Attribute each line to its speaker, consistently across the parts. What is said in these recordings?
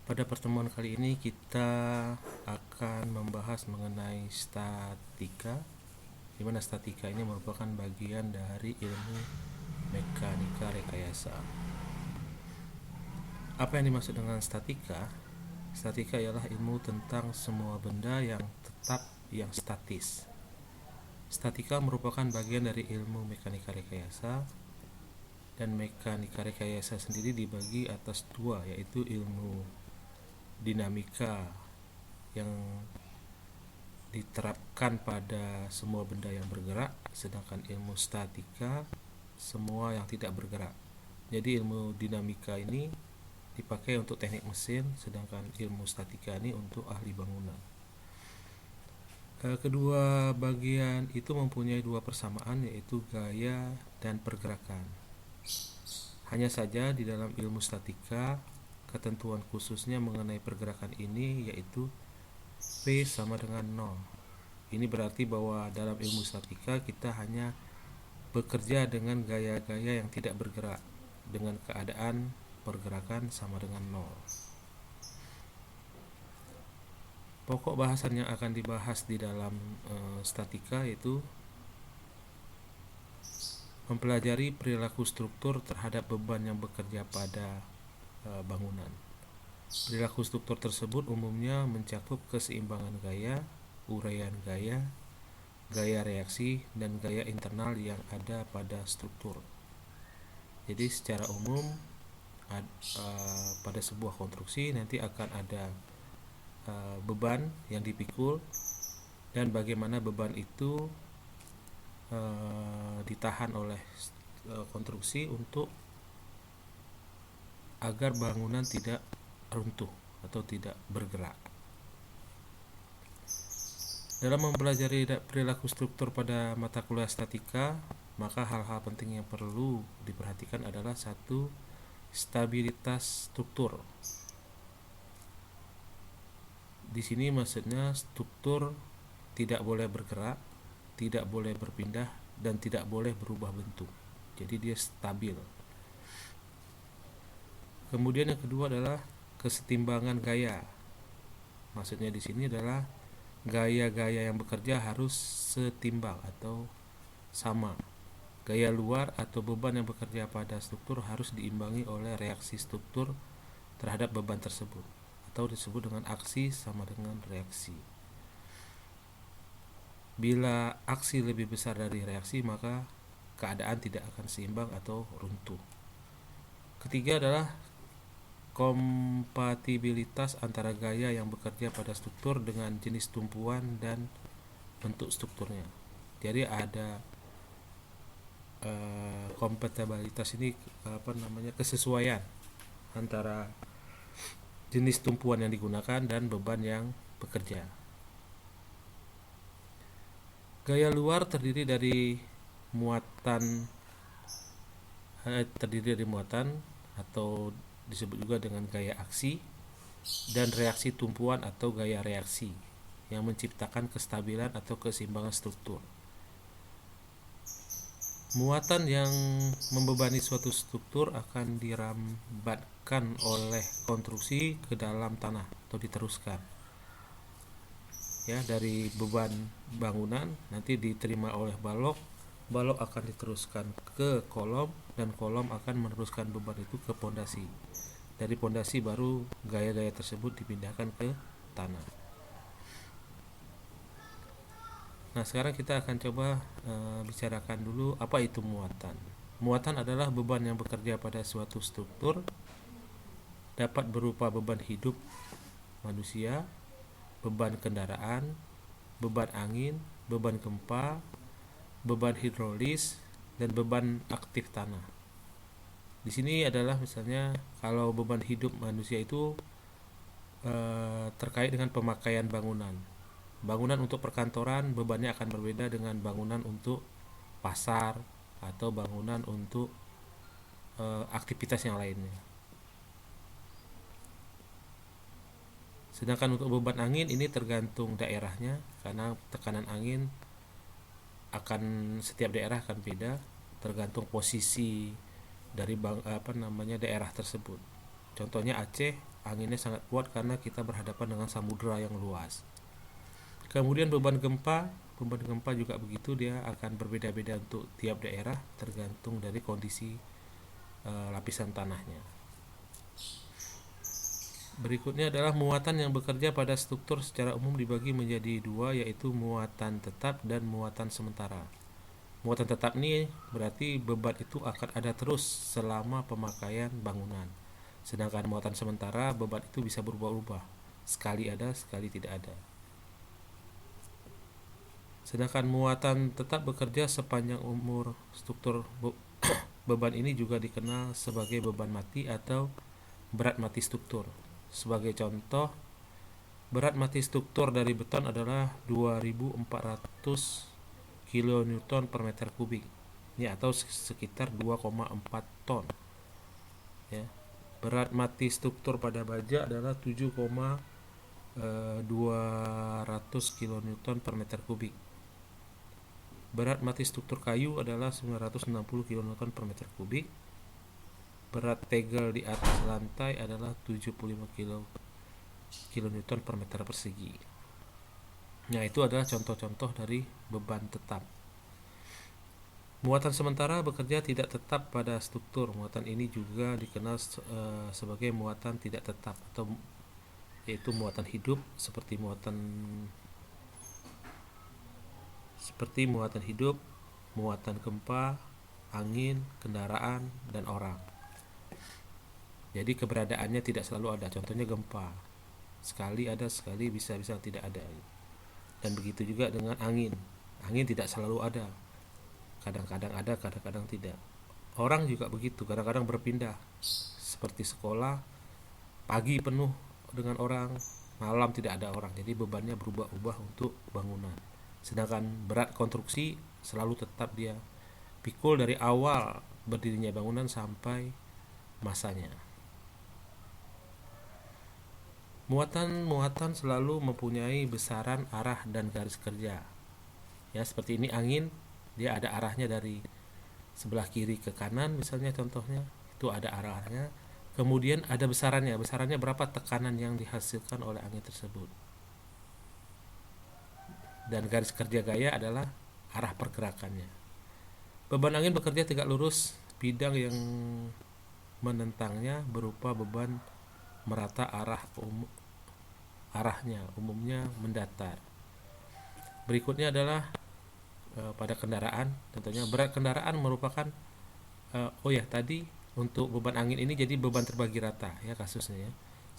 Speaker 1: Pada pertemuan kali ini kita akan membahas mengenai statika, di mana statika ini merupakan bagian dari ilmu mekanika rekayasa. Apa yang dimaksud dengan statika? Statika ialah ilmu tentang semua benda yang tetap, yang statis. Statika merupakan bagian dari ilmu mekanika rekayasa, dan mekanika rekayasa sendiri dibagi atas dua, yaitu ilmu dinamika yang diterapkan pada semua benda yang bergerak, sedangkan ilmu statika semua yang tidak bergerak. Jadi ilmu dinamika ini dipakai untuk teknik mesin, sedangkan ilmu statika ini untuk ahli bangunan. Kedua bagian itu mempunyai dua persamaan, yaitu gaya dan pergerakan. Hanya saja di dalam ilmu statika, ketentuan khususnya mengenai pergerakan ini yaitu P sama dengan 0. Ini berarti bahwa dalam ilmu statika kita hanya bekerja dengan gaya-gaya yang tidak bergerak, dengan keadaan pergerakan sama dengan 0. Pokok bahasan yang akan dibahas di dalam statika yaitu mempelajari perilaku struktur terhadap beban yang bekerja pada bangunan. Perilaku struktur tersebut umumnya mencakup keseimbangan gaya, uraian gaya, gaya reaksi, dan gaya internal yang ada pada struktur. Jadi secara umum pada sebuah konstruksi nanti akan ada beban yang dipikul dan bagaimana beban itu ditahan oleh konstruksi untuk agar bangunan tidak runtuh atau tidak bergerak. Dalam mempelajari perilaku struktur pada mata kuliah statika, maka hal-hal penting yang perlu diperhatikan adalah satu, stabilitas struktur. Di sini maksudnya struktur tidak boleh bergerak, tidak boleh berpindah, dan tidak boleh berubah bentuk. Jadi dia stabil. Kemudian yang kedua adalah kesetimbangan gaya. Maksudnya di sini adalah gaya-gaya yang bekerja harus setimbang atau sama. Gaya luar atau beban yang bekerja pada struktur harus diimbangi oleh reaksi struktur terhadap beban tersebut, atau disebut dengan aksi sama dengan reaksi. Bila aksi lebih besar dari reaksi, maka keadaan tidak akan seimbang atau runtuh. Ketiga adalah kompatibilitas antara gaya yang bekerja pada struktur dengan jenis tumpuan dan bentuk strukturnya. Jadi ada kompatibilitas ini kesesuaian antara jenis tumpuan yang digunakan dan beban yang bekerja. Gaya luar terdiri dari muatan atau disebut juga dengan gaya aksi, dan reaksi tumpuan atau gaya reaksi yang menciptakan kestabilan atau keseimbangan struktur. Muatan yang membebani suatu struktur akan dirambatkan oleh konstruksi ke dalam tanah atau diteruskan. Ya, dari beban bangunan nanti diterima oleh balok akan diteruskan ke kolom, dan kolom akan meneruskan beban itu ke pondasi. Dari pondasi baru gaya-gaya tersebut dipindahkan ke tanah. Nah, sekarang kita akan coba bicarakan dulu apa itu muatan. Muatan adalah beban yang bekerja pada suatu struktur, dapat berupa beban hidup manusia, beban kendaraan, beban angin, beban gempa, beban hidrolis, dan beban aktif tanah. Di sini adalah misalnya kalau beban hidup manusia itu terkait dengan pemakaian bangunan. Bangunan untuk perkantoran bebannya akan berbeda dengan bangunan untuk pasar atau bangunan untuk aktivitas yang lainnya. Sedangkan untuk beban angin ini tergantung daerahnya, karena tekanan angin setiap daerah akan beda tergantung posisi dari daerah tersebut. Contohnya Aceh anginnya sangat kuat karena kita berhadapan dengan samudera yang luas. Kemudian beban gempa juga begitu, dia akan berbeda-beda untuk tiap daerah tergantung dari kondisi lapisan tanahnya. Berikutnya adalah muatan yang bekerja pada struktur secara umum dibagi menjadi dua, yaitu muatan tetap dan muatan sementara. Muatan tetap ini berarti beban itu akan ada terus selama pemakaian bangunan. Sedangkan muatan sementara, beban itu bisa berubah-ubah. Sekali ada, sekali tidak ada. Sedangkan muatan tetap bekerja sepanjang umur struktur. Beban ini juga dikenal sebagai beban mati atau berat mati struktur. Sebagai contoh, berat mati struktur dari beton adalah 2400 kN per meter kubik, ya, atau sekitar 2,4 ton. Ya. Berat mati struktur pada baja adalah 7,200 kN per meter kubik. Berat mati struktur kayu adalah 960 kN per meter kubik. Berat tegel di atas lantai adalah 75 kN per meter persegi. Nah, itu adalah contoh-contoh dari beban tetap. Muatan sementara bekerja tidak tetap pada struktur. Muatan ini juga dikenal sebagai muatan tidak tetap, atau yaitu muatan hidup seperti muatan hidup, muatan gempa, angin, kendaraan, dan orang. Jadi keberadaannya tidak selalu ada. Contohnya gempa, sekali ada, sekali bisa tidak ada. Dan begitu juga dengan angin. Angin tidak selalu ada. Kadang-kadang ada, kadang-kadang tidak. Orang juga begitu, kadang-kadang berpindah. Seperti sekolah, pagi penuh dengan orang, malam tidak ada orang. Jadi bebannya berubah-ubah untuk bangunan. Sedangkan berat konstruksi selalu tetap, dia pikul dari awal berdirinya bangunan sampai masanya. Muatan selalu mempunyai besaran, arah, dan garis kerja. Ya, seperti ini angin, dia ada arahnya dari sebelah kiri ke kanan misalnya, contohnya itu ada arahnya. Kemudian ada besarannya berapa tekanan yang dihasilkan oleh angin tersebut. Dan garis kerja gaya adalah arah pergerakannya. Beban angin bekerja tegak lurus, bidang yang menentangnya berupa beban merata arahnya umumnya mendatar. Berikutnya adalah pada kendaraan, tentunya berat kendaraan merupakan tadi untuk beban angin ini jadi beban terbagi rata, ya, kasusnya, ya.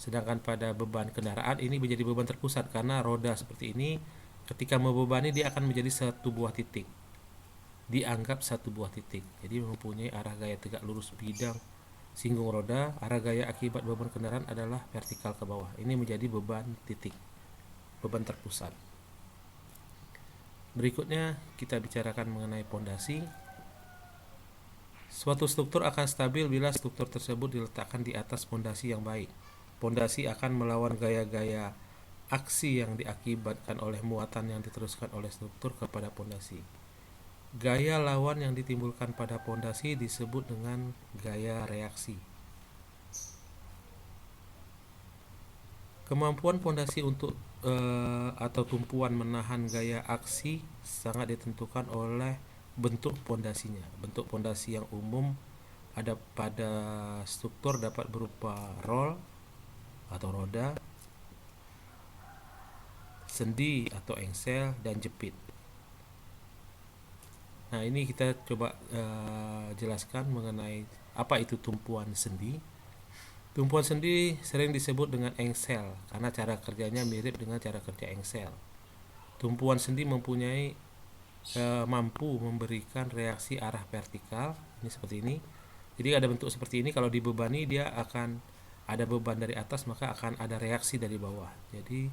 Speaker 1: Sedangkan pada beban kendaraan ini menjadi beban terpusat karena roda seperti ini ketika membebani dia akan menjadi satu buah titik. Dianggap satu buah titik. Jadi mempunyai arah gaya tegak lurus bidang singgung roda, arah gaya akibat beban kendaraan adalah vertikal ke bawah. Ini menjadi beban titik, beban terpusat. Berikutnya kita bicarakan mengenai pondasi. Suatu struktur akan stabil bila struktur tersebut diletakkan di atas pondasi yang baik. Pondasi akan melawan gaya-gaya aksi yang diakibatkan oleh muatan yang diteruskan oleh struktur kepada pondasi. Gaya lawan yang ditimbulkan pada pondasi disebut dengan gaya reaksi. Kemampuan pondasi untuk atau tumpuan menahan gaya aksi sangat ditentukan oleh bentuk pondasinya. Bentuk pondasi yang umum ada pada struktur dapat berupa roll atau roda, sendi atau engsel, dan jepit. Nah, ini kita coba jelaskan mengenai apa itu tumpuan sendi. Tumpuan sendi sering disebut dengan engsel karena cara kerjanya mirip dengan cara kerja engsel. Tumpuan sendi mempunyai mampu memberikan reaksi arah vertikal, ini seperti ini. Jadi ada bentuk seperti ini, kalau dibebani dia akan ada beban dari atas, maka akan ada reaksi dari bawah. Jadi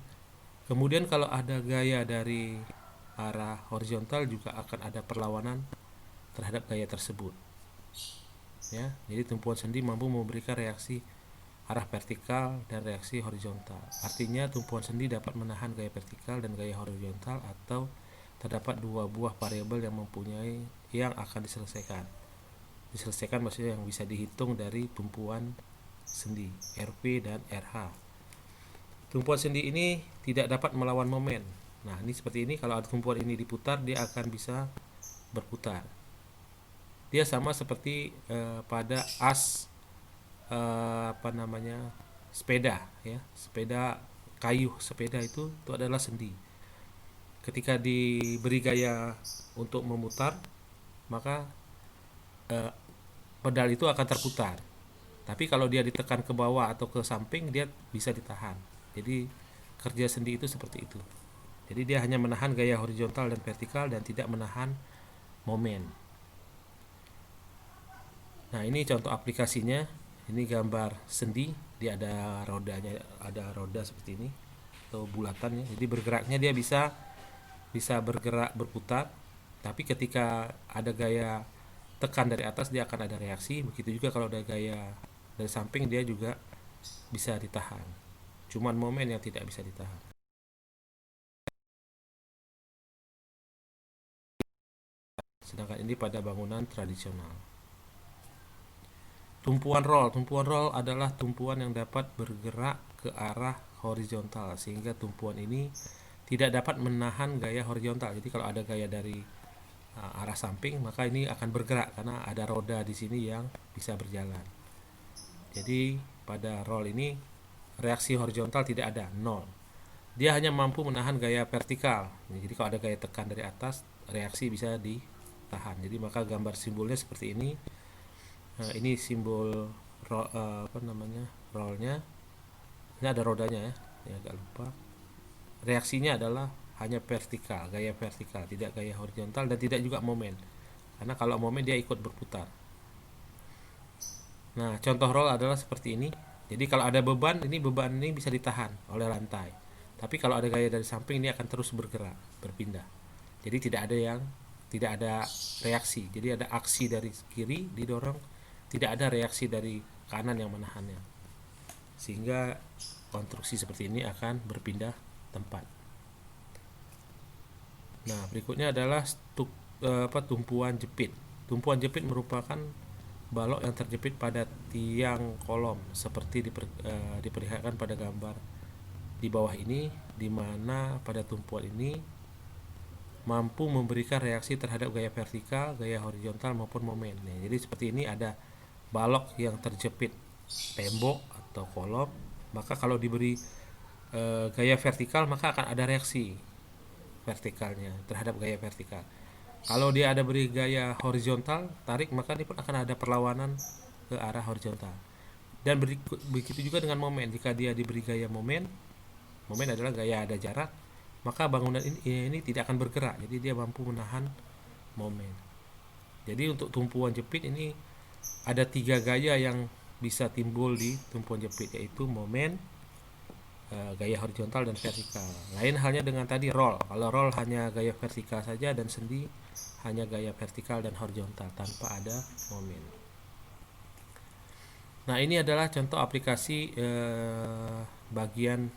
Speaker 1: kemudian kalau ada gaya dari arah horizontal juga akan ada perlawanan terhadap gaya tersebut. Ya, jadi tumpuan sendi mampu memberikan reaksi arah vertikal dan reaksi horizontal. Artinya tumpuan sendi dapat menahan gaya vertikal dan gaya horizontal, atau terdapat dua buah variabel yang akan diselesaikan. Diselesaikan maksudnya yang bisa dihitung dari tumpuan sendi, RP dan RH. Tumpuan sendi ini tidak dapat melawan momen. Nah, ini seperti ini, kalau tumpuan ini diputar, dia akan bisa berputar. Dia sama seperti pada as sepeda, ya, sepeda kayu, sepeda itu adalah sendi. Ketika diberi gaya untuk memutar, maka eh, pedal itu akan terputar. Tapi kalau dia ditekan ke bawah atau ke samping, dia bisa ditahan. Jadi kerja sendi itu seperti itu. Jadi dia hanya menahan gaya horizontal dan vertikal dan tidak menahan momen. Nah, ini contoh aplikasinya. Ini gambar sendi, dia ada rodanya, ada roda seperti ini atau bulatannya. Jadi bergeraknya dia bisa bergerak berputar. Tapi ketika ada gaya tekan dari atas, dia akan ada reaksi. Begitu juga kalau ada gaya dari samping, dia juga bisa ditahan. Cuman momen yang tidak bisa ditahan. Sedangkan ini pada bangunan tradisional. Tumpuan roll adalah tumpuan yang dapat bergerak ke arah horizontal, sehingga tumpuan ini tidak dapat menahan gaya horizontal. Jadi kalau ada gaya dari arah samping, maka ini akan bergerak karena ada roda di sini yang bisa berjalan. Jadi pada roll ini reaksi horizontal tidak ada, nol. Dia hanya mampu menahan gaya vertikal. Jadi kalau ada gaya tekan dari atas, reaksi bisa ditahan. Jadi maka gambar simbolnya seperti ini. Ini simbol rollnya. Ini ada rodanya, ya agak lupa. Reaksinya adalah hanya vertikal, gaya vertikal, tidak gaya horizontal dan tidak juga momen. Karena kalau momen dia ikut berputar. Nah, contoh roll adalah seperti ini. Jadi kalau ada beban ini bisa ditahan oleh lantai. Tapi kalau ada gaya dari samping, ini akan terus bergerak, berpindah. Jadi tidak ada reaksi. Jadi ada aksi dari kiri didorong, tidak ada reaksi dari kanan yang menahannya. Sehingga konstruksi seperti ini akan berpindah tempat. Nah, berikutnya adalah tumpuan jepit. Tumpuan jepit merupakan balok yang terjepit pada tiang kolom seperti diperlihatkan pada gambar di bawah ini, di mana pada tumpuan ini mampu memberikan reaksi terhadap gaya vertikal, gaya horizontal maupun momen. Nah, jadi seperti ini ada balok yang terjepit tembok atau kolom, maka kalau diberi gaya vertikal maka akan ada reaksi vertikalnya terhadap gaya vertikal. Kalau dia ada beri gaya horizontal tarik, maka dia pun akan ada perlawanan ke arah horizontal. Dan begitu juga dengan momen. Jika dia diberi gaya momen adalah gaya ada jarak, maka bangunan ini tidak akan bergerak. Jadi dia mampu menahan momen. Jadi untuk tumpuan jepit ini ada 3 gaya yang bisa timbul di tumpuan jepit, yaitu momen, gaya horizontal dan vertikal. Lain halnya dengan tadi roll. Kalau roll hanya gaya vertikal saja dan sendi hanya gaya vertikal dan horizontal tanpa ada momen. Nah, ini adalah contoh aplikasi bagian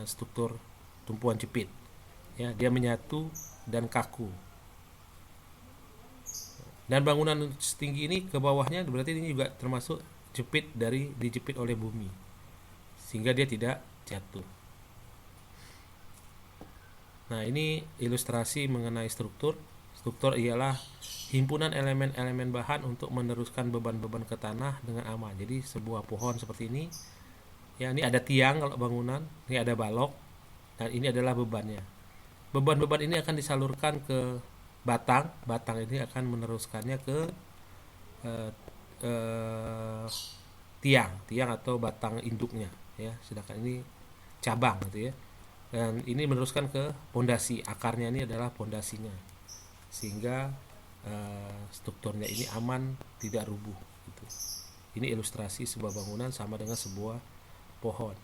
Speaker 1: struktur tumpuan jepit. Ya, dia menyatu dan kaku. Dan bangunan setinggi ini ke bawahnya berarti ini juga termasuk dijepit oleh bumi, sehingga dia tidak jatuh. Nah, ini ilustrasi mengenai struktur. Struktur ialah himpunan elemen-elemen bahan untuk meneruskan beban-beban ke tanah dengan aman. Jadi sebuah pohon seperti ini, ya, ini ada tiang kalau bangunan, ini ada balok, dan ini adalah bebannya. Beban-beban ini akan disalurkan ke batang. Batang ini akan meneruskannya ke tiang atau batang induknya, ya. Sedangkan ini cabang gitu ya. Dan ini meneruskan ke pondasi. Akarnya ini adalah pondasinya, sehingga strukturnya ini aman, tidak rubuh gitu. Ini ilustrasi sebuah bangunan sama dengan sebuah pohon.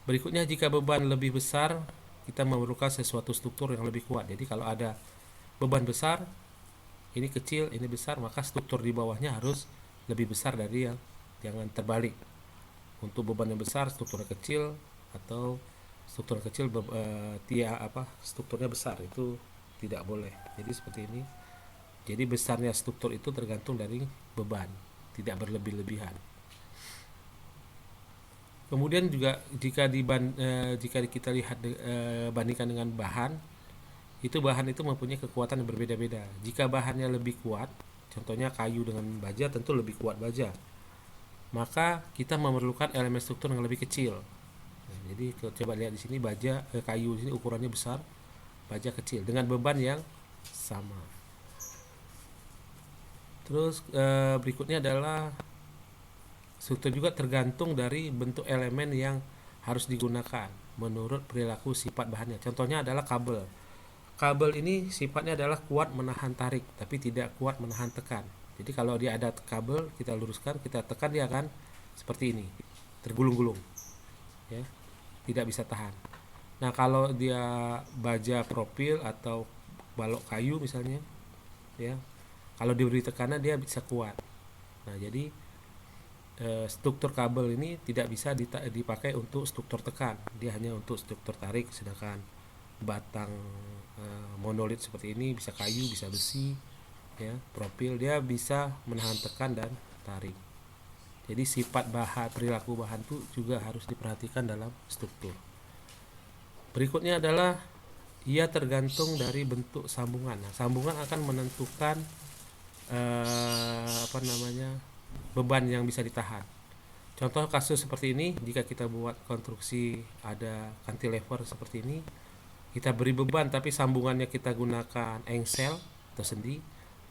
Speaker 1: Berikutnya, jika beban lebih besar, kita memerlukan sesuatu struktur yang lebih kuat. Jadi kalau ada beban besar, ini kecil, ini besar, maka struktur di bawahnya harus lebih besar dari yang jangan terbalik. Untuk beban yang besar strukturnya kecil, atau struktur kecil strukturnya besar, itu tidak boleh. Jadi seperti ini Jadi besarnya struktur itu tergantung dari beban, tidak berlebih-lebihan. Kemudian juga jika kita lihat bandingkan dengan bahan, itu bahan itu mempunyai kekuatan yang berbeda-beda. Jika bahannya lebih kuat, contohnya kayu dengan baja, tentu lebih kuat baja, maka kita memerlukan elemen struktur yang lebih kecil. Nah, jadi coba lihat di sini kayu di sini ukurannya besar, baja kecil dengan beban yang sama. Terus berikutnya adalah struktur juga tergantung dari bentuk elemen yang harus digunakan menurut perilaku sifat bahannya. Contohnya adalah kabel. Kabel ini sifatnya adalah kuat menahan tarik, tapi tidak kuat menahan tekan. Jadi kalau dia ada kabel, kita luruskan, kita tekan, dia akan seperti ini, tergulung-gulung, ya, tidak bisa tahan. Nah, kalau dia baja profil atau balok kayu misalnya, ya, kalau diberi tekanan dia bisa kuat. Nah, jadi struktur kabel ini tidak bisa dipakai untuk struktur tekan, dia hanya untuk struktur tarik. Sedangkan batang monolit seperti ini bisa kayu, bisa besi, ya, profil, dia bisa menahan tekan dan tarik. Jadi sifat perilaku bahan itu juga harus diperhatikan dalam struktur. Berikutnya adalah ia tergantung dari bentuk sambungan. Nah, sambungan akan menentukan beban yang bisa ditahan. Contoh kasus seperti ini, jika kita buat konstruksi ada cantilever seperti ini, kita beri beban tapi sambungannya kita gunakan engsel atau sendi,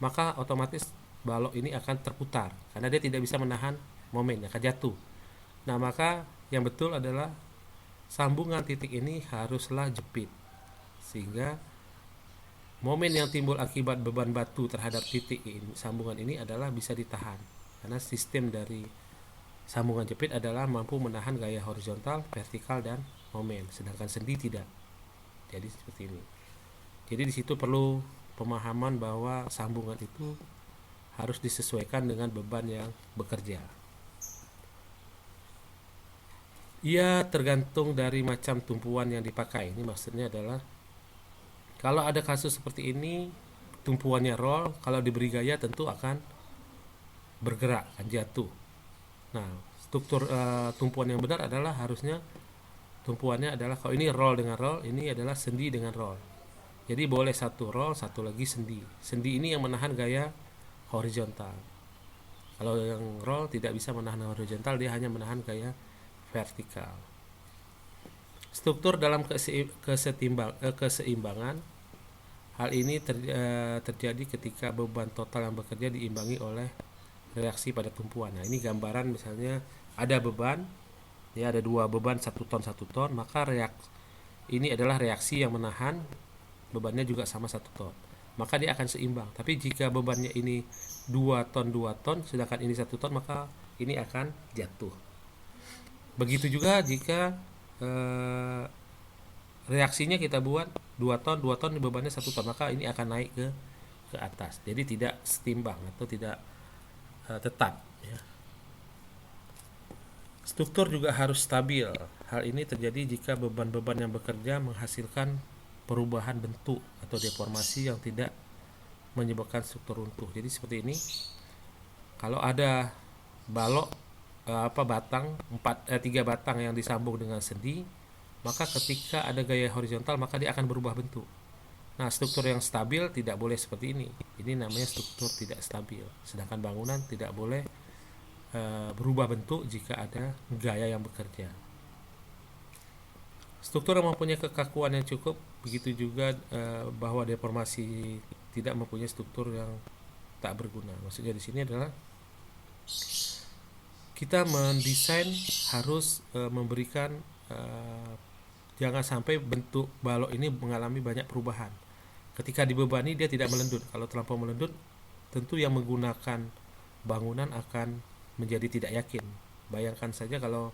Speaker 1: maka otomatis balok ini akan terputar karena dia tidak bisa menahan momen, akan jatuh. Nah, maka yang betul adalah sambungan titik ini haruslah jepit, sehingga momen yang timbul akibat beban batu terhadap titik sambungan ini adalah bisa ditahan, karena sistem dari sambungan jepit adalah mampu menahan gaya horizontal, vertikal, dan momen, sedangkan sendi tidak. Jadi seperti ini. Jadi di situ perlu pemahaman bahwa sambungan itu harus disesuaikan dengan beban yang bekerja. Ia tergantung dari macam tumpuan yang dipakai. Ini maksudnya adalah kalau ada kasus seperti ini, tumpuannya roll, kalau diberi gaya tentu akan bergerak, akan jatuh. Nah, struktur tumpuan yang benar adalah harusnya tumpuannya adalah, kalau ini roll dengan roll, ini adalah sendi dengan roll. Jadi boleh satu roll, satu lagi sendi. Sendi ini yang menahan gaya horizontal. Kalau yang roll tidak bisa menahan horizontal, dia hanya menahan gaya vertikal. Struktur dalam keseimbangan. Hal ini terjadi ketika beban total yang bekerja diimbangi oleh reaksi pada tumpuan. Nah, ini gambaran misalnya ada beban, ya, ada dua beban 1 ton 1 ton, maka ini adalah reaksi yang menahan bebannya juga sama 1 ton, maka dia akan seimbang. Tapi jika bebannya ini 2 ton 2 ton sedangkan ini 1 ton, maka ini akan jatuh. Begitu juga jika reaksinya kita buat 2 ton bebannya 1 ton, maka ini akan naik ke atas. Jadi tidak setimbang atau tidak tetap, ya. Struktur juga harus stabil. Hal ini terjadi jika beban-beban yang bekerja menghasilkan perubahan bentuk atau deformasi yang tidak menyebabkan struktur runtuh. Jadi seperti ini. Kalau ada balok batang 3 batang yang disambung dengan sendi, maka ketika ada gaya horizontal maka dia akan berubah bentuk. Nah, struktur yang stabil tidak boleh seperti ini. Ini namanya struktur tidak stabil. Sedangkan bangunan tidak boleh berubah bentuk jika ada gaya yang bekerja. Struktur yang mempunyai kekakuan yang cukup, begitu juga bahwa deformasi tidak mempunyai struktur yang tak berguna. Maksudnya di sini adalah kita mendesain harus memberikan jangan sampai bentuk balok ini mengalami banyak perubahan. Ketika dibebani dia tidak melendut. Kalau terlampau melendut, tentu yang menggunakan bangunan akan menjadi tidak yakin. Bayangkan saja kalau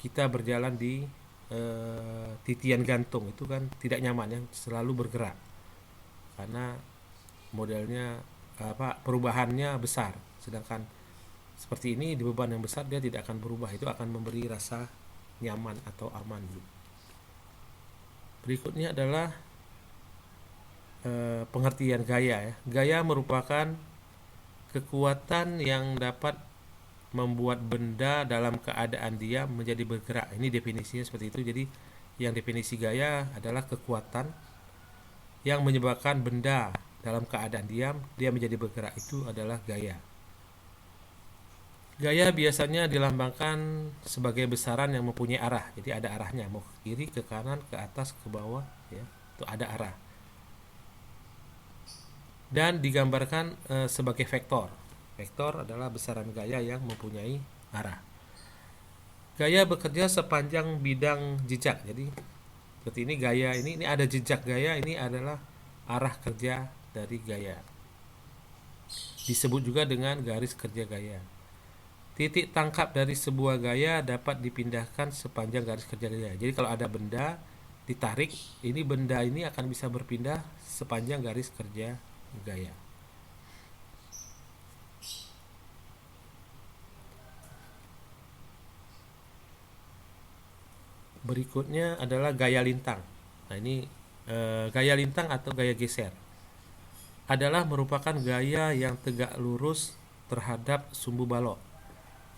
Speaker 1: kita berjalan di titian gantung, itu kan tidak nyaman, yang selalu bergerak karena modelnya perubahannya besar. Sedangkan seperti ini di beban yang besar dia tidak akan berubah, itu akan memberi rasa nyaman atau aman. Berikutnya adalah pengertian gaya ya. Gaya merupakan kekuatan yang dapat membuat benda dalam keadaan diam menjadi bergerak. Ini definisinya seperti itu. Jadi yang definisi gaya adalah kekuatan yang menyebabkan benda dalam keadaan diam dia menjadi bergerak, itu adalah gaya. Gaya biasanya dilambangkan sebagai besaran yang mempunyai arah. Jadi ada arahnya, mau ke kiri, ke kanan, ke atas, ke bawah ya. Itu ada arah. Dan digambarkan sebagai vektor. Vektor adalah besaran gaya yang mempunyai arah. Gaya bekerja sepanjang bidang jejak. Jadi seperti ini gaya ini ada jejak gaya, ini adalah arah kerja dari gaya. Disebut juga dengan garis kerja gaya. Titik tangkap dari sebuah gaya dapat dipindahkan sepanjang garis kerja gaya. Jadi kalau ada benda ditarik, ini benda ini akan bisa berpindah sepanjang garis kerja gaya. Berikutnya adalah gaya lintang. Nah ini gaya lintang atau gaya geser adalah merupakan gaya yang tegak lurus terhadap sumbu balok.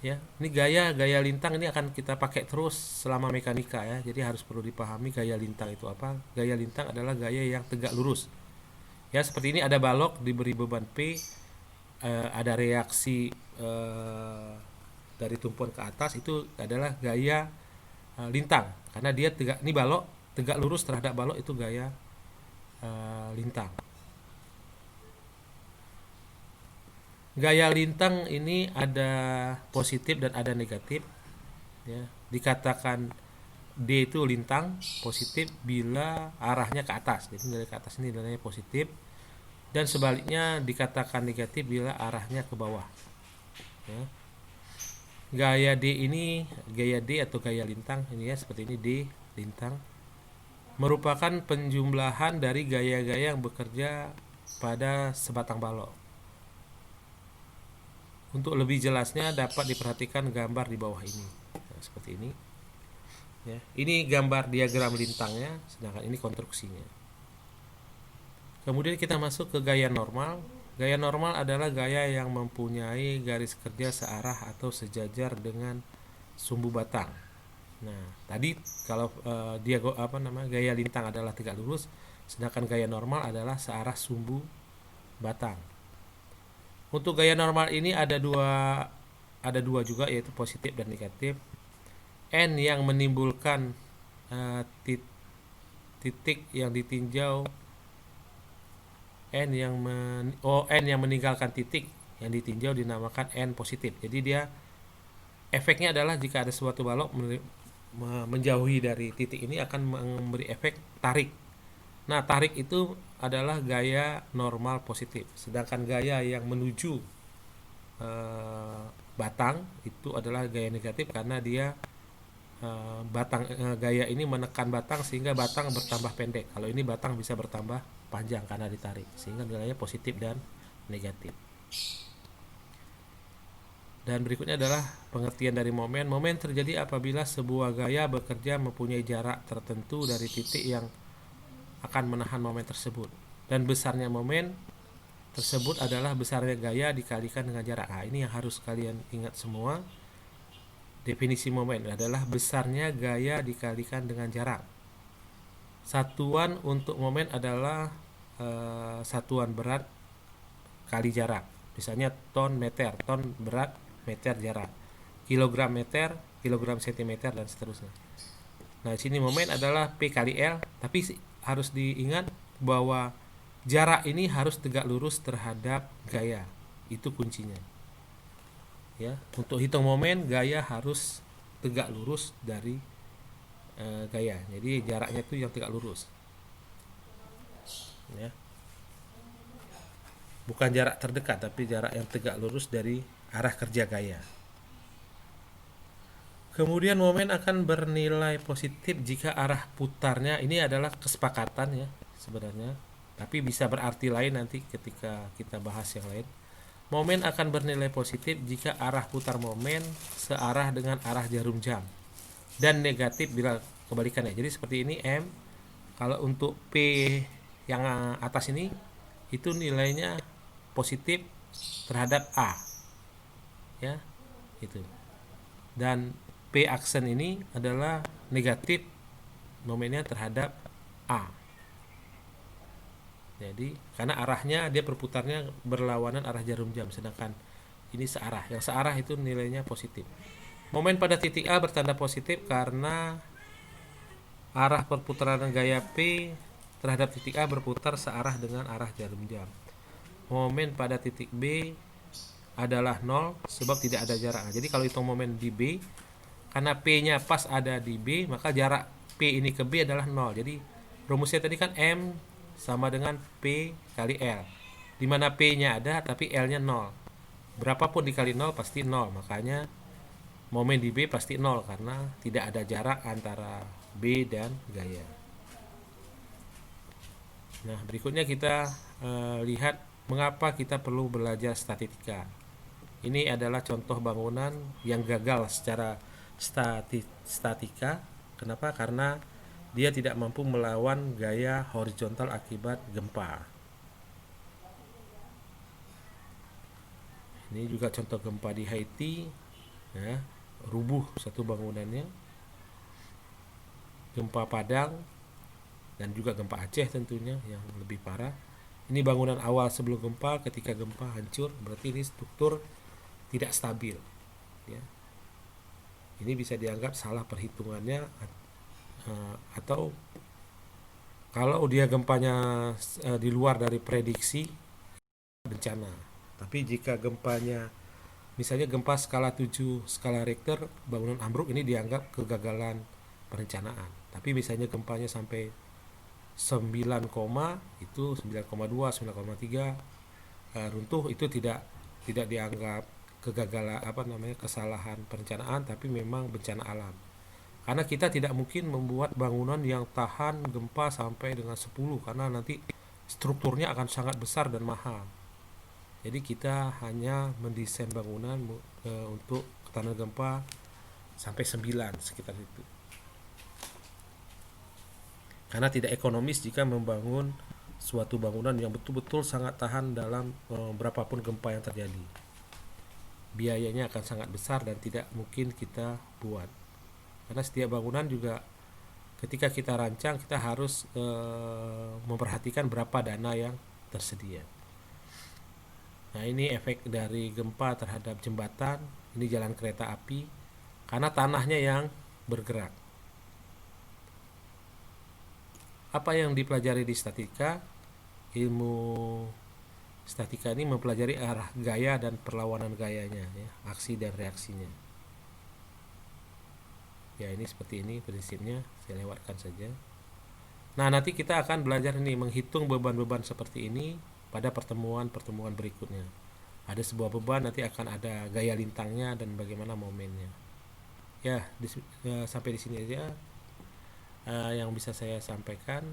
Speaker 1: Ya, ini gaya lintang ini akan kita pakai terus selama mekanika ya. Jadi harus perlu dipahami gaya lintang itu apa. Gaya lintang adalah gaya yang tegak lurus. Ya, seperti ini ada balok diberi beban P, ada reaksi dari tumpuan ke atas, itu adalah gaya lintang karena dia tegak, ini balok tegak lurus terhadap balok, itu gaya lintang. Gaya lintang ini ada positif dan ada negatif ya. Dikatakan D itu lintang positif bila arahnya ke atas, jadi nilai ke atas ini nilainya positif, dan sebaliknya dikatakan negatif bila arahnya ke bawah ya. Gaya D ini, gaya D atau gaya lintang ini ya, seperti ini D lintang, merupakan penjumlahan dari gaya-gaya yang bekerja pada sebatang balok. Untuk lebih jelasnya dapat diperhatikan gambar di bawah ini. Nah, seperti ini ya. Ini gambar diagram lintangnya, sedangkan ini konstruksinya. Kemudian kita masuk ke gaya normal. Gaya normal adalah gaya yang mempunyai garis kerja searah atau sejajar dengan sumbu batang. Nah, tadi kalau gaya lintang adalah tegak lurus, sedangkan gaya normal adalah searah sumbu batang. Untuk gaya normal ini ada dua juga, yaitu positif dan negatif. N yang menimbulkan titik yang ditinjau, N yang meninggalkan titik yang ditinjau dinamakan N positif. Jadi dia efeknya adalah jika ada suatu balok menjauhi dari titik ini akan memberi efek tarik. Nah, tarik itu adalah gaya normal positif. Sedangkan gaya yang menuju batang itu adalah gaya negatif karena dia gaya ini menekan batang sehingga batang bertambah pendek. Kalau ini batang bisa bertambah panjang karena ditarik, sehingga nilainya positif dan negatif. Dan berikutnya adalah pengertian dari momen. Momen terjadi apabila sebuah gaya bekerja mempunyai jarak tertentu dari titik yang akan menahan momen tersebut, dan besarnya momen tersebut adalah besarnya gaya dikalikan dengan jarak. Nah, ini yang harus kalian ingat semua. Definisi momen adalah besarnya gaya dikalikan dengan jarak. Satuan untuk momen adalah satuan berat kali jarak. Misalnya ton meter, ton berat, meter jarak, kilogram meter, kilogram sentimeter, dan seterusnya. Nah, di sini momen adalah P kali L, tapi harus diingat bahwa jarak ini harus tegak lurus terhadap gaya. Itu kuncinya. Ya, untuk hitung momen gaya harus tegak lurus dari gaya. Jadi jaraknya itu yang tegak lurus. Ya. Bukan jarak terdekat, tapi jarak yang tegak lurus dari arah kerja gaya. Kemudian momen akan bernilai positif jika arah putarnya, ini adalah kesepakatan ya sebenarnya, tapi bisa berarti lain nanti ketika kita bahas yang lain. Momen akan bernilai positif jika arah putar momen searah dengan arah jarum jam, dan negatif bila kebalikannya. Jadi seperti ini M. Kalau untuk P yang atas ini itu nilainya positif terhadap A, ya, itu. Dan P aksen ini adalah negatif momennya terhadap A. Jadi karena arahnya dia berputarnya berlawanan arah jarum jam, sedangkan ini searah. Yang searah itu nilainya positif. Momen pada titik A bertanda positif karena arah perputaran gaya P terhadap titik A berputar searah dengan arah jarum jam. Momen pada titik B adalah 0 sebab tidak ada jarak. Jadi kalau hitung momen di B, karena P-nya pas ada di B, maka jarak P ini ke B adalah 0. Jadi rumusnya tadi kan M sama dengan P kali L, di mana P-nya ada tapi L-nya 0. Berapapun dikali 0 pasti 0, makanya momen di B pasti 0 karena tidak ada jarak antara B dan gaya. Nah, berikutnya kita lihat mengapa kita perlu belajar statistika. Ini adalah contoh bangunan yang gagal secara statika. Kenapa? Karena dia tidak mampu melawan gaya horizontal akibat gempa. Ini juga contoh gempa di Haiti, ya, rubuh satu bangunannya. Gempa Padang dan juga gempa Aceh tentunya yang lebih parah. Ini bangunan awal sebelum gempa, ketika gempa hancur, berarti ini struktur tidak stabil, ya. Ini bisa dianggap salah perhitungannya, atau kalau dia gempanya di luar dari prediksi bencana. Tapi jika gempanya misalnya gempa skala 7 skala Richter, bangunan ambruk, ini dianggap kegagalan perencanaan. Tapi misalnya gempanya sampai 9, itu 9,2, 9,3 runtuh, itu tidak dianggap kegagalan kesalahan perencanaan, tapi memang bencana alam. Karena kita tidak mungkin membuat bangunan yang tahan gempa sampai dengan 10, karena nanti strukturnya akan sangat besar dan mahal. Jadi kita hanya mendesain bangunan untuk ketahanan gempa sampai 9, sekitar itu. Karena tidak ekonomis jika membangun suatu bangunan yang betul-betul sangat tahan dalam berapapun gempa yang terjadi. Biayanya akan sangat besar dan tidak mungkin kita buat. Karena setiap bangunan juga ketika kita rancang, kita harus memperhatikan berapa dana yang tersedia. Nah, ini efek dari gempa terhadap jembatan, ini jalan kereta api, karena tanahnya yang bergerak. Apa yang dipelajari di statika? Ilmu statika ini mempelajari arah gaya dan perlawanan gayanya, ya, aksi dan reaksinya. Ya, ini seperti ini prinsipnya, saya lewatkan saja. Nah, nanti kita akan belajar ini menghitung beban-beban seperti ini pada pertemuan-pertemuan berikutnya. Ada sebuah beban, nanti akan ada gaya lintangnya dan bagaimana momennya. Ya, sampai di sini aja yang bisa saya sampaikan.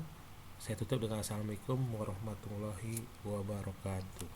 Speaker 1: Saya tutup dengan Assalamualaikum warahmatullahi wabarakatuh.